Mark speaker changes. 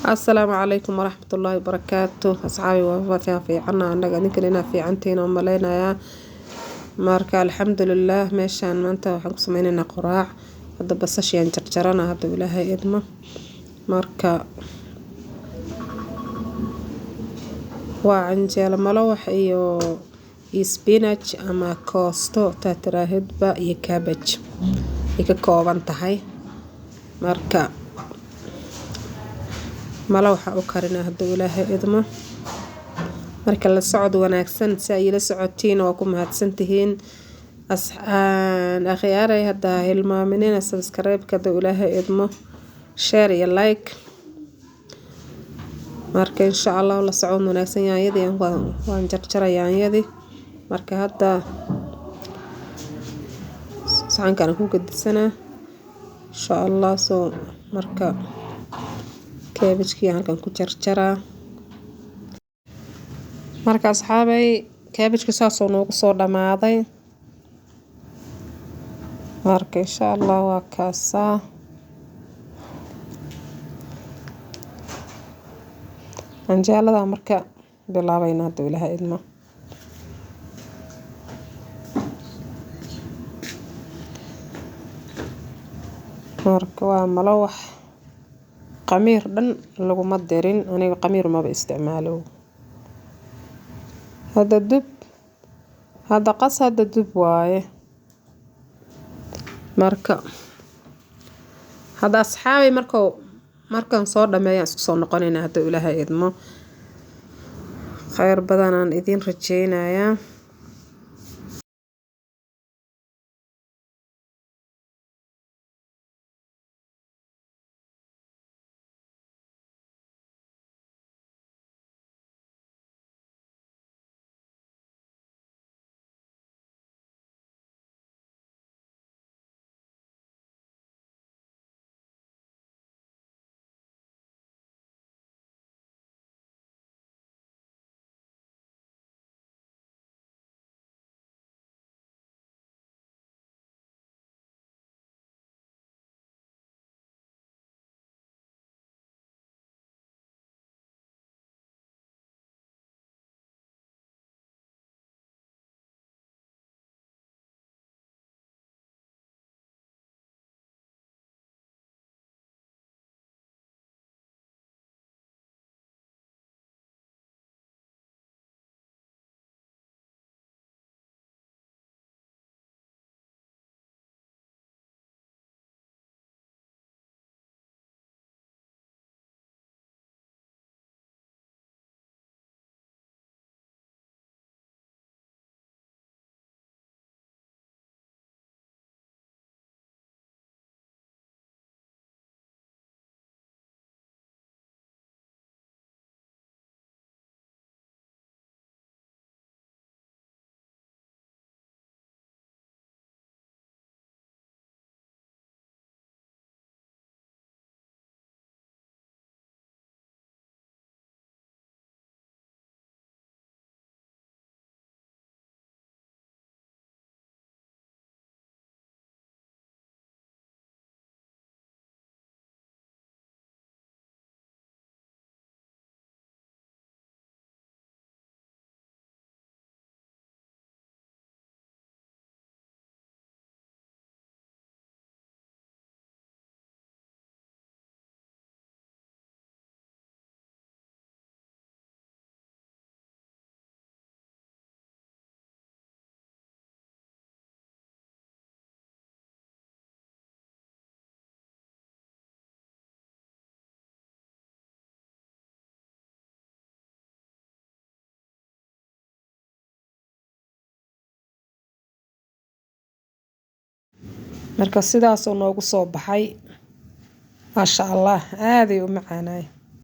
Speaker 1: السلام عليكم ورحمة الله وبركاته أصحابي وفاتها في عنا أنك نكلنا في عنتين وملينا يا ماركا الحمد لله ماشان ما أنت وحنك سميننا قراع هذا بس أشياء نجرجرنا هذا ولاها إدمه ماركا وعنجيل ملوح إيو سبيناتش أما كوستو تاتراهد با يكابج يكاكوبان تحي ماركا ملوحة أكرنا هذا ولاها إدمه marka la socod wanaagsan si ay la socotiin oo ku mahadsantihiin akhyaaray hadda hilmaaminina subscribe-ka Ilaahay idmo share iyo like marka insha Allah la socod wanaagsan yaayadii waan jarjarayaayadii marka hadda saxankan ku gudisana insha Allah soo marka cabbage-kii halkan ku jarjaraa marka asxaabay cabbage-ka saas oo noogu soo dhamaaday marka insha Allah waa kaasa anjaalada marka bilaabayna hadda Ilaahay idmo marka waa malawax qamiir dhan laguma dirin aniga qamiir ma isticmaalo هذا الدب هذا قص هذا الدب وايه مركا هذا أصحابي مركا صار لما يسقصون نقولنا هذا إلها إدمه خير بدنا إذين رجينا يا marka sidaas oo noogu soo baxay ma sha Allah aad ay u macaanay